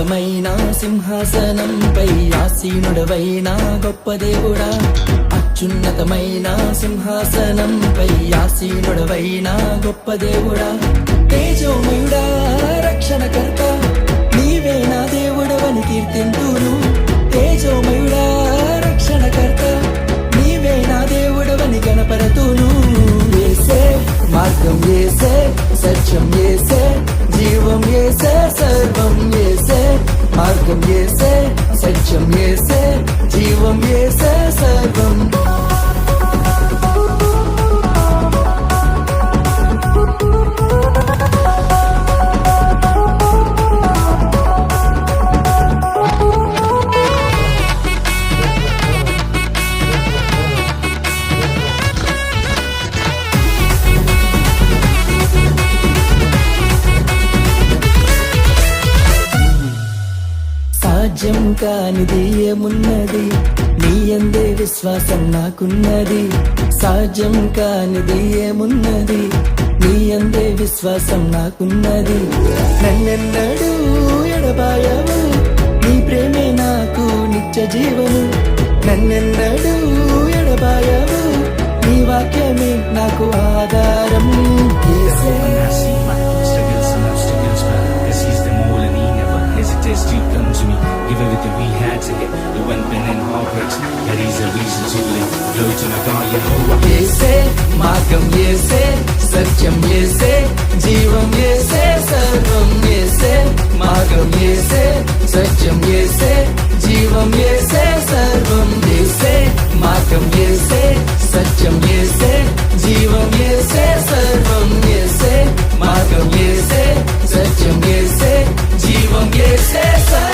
అత్యున్నతమైన సింహాసనంపై ఆసీనుడవైన గొప్ప దేవుడా, అత్యున్నతమైన సింహాసనంపై ఆసీనుడవైన గొప్ప దేవుడా, తేజోమయుడా రక్షణకర్త నీవే నా దేవుడవని కీర్తింతును. తేజోమయుడా రక్షణకర్త నీవే నా దేవుడవని గణపరతును. యేసే మార్గం యేసే, సత్యం యేసే, జీవం యేసే, సర్వం యేసే. మార్గం యేసే, సత్యం యేసే, జీవం యేసే, సర్వం. సాధ్యం కానిది ఏమున్నది, నీ యందే విశ్వాసం నాకున్నది. సాధ్యం కానిది ఏమున్నది, నీ యందే విశ్వాసం నాకున్నది. నన్నెన్నడూ ఎడబాయవు, నీ ప్రేమే నాకు నిత్య జీవము. నన్నెన్నడూ ఎడబాయవు, నీ వాక్యమే నాకు ఆధారం. యేసే You come to me, give everything we had to get. The weapon and heartbreaks, that is a reason to live. Glory to my God, Yehovah. యేసే మార్గం యేసే, సత్యం యేసే, జీవం యేసే, సర్వం యేసే. మార్గం యేసే, సత్యం యేసే, జీవం యేసే, సర్వం యేసే. మార్గం యేసే, సత్యం యేసే, జీవం యేసే, సర్వం యేసే. మార్గం యేసే, సత్యం యేసే, జీవం యేసే, సర్వం.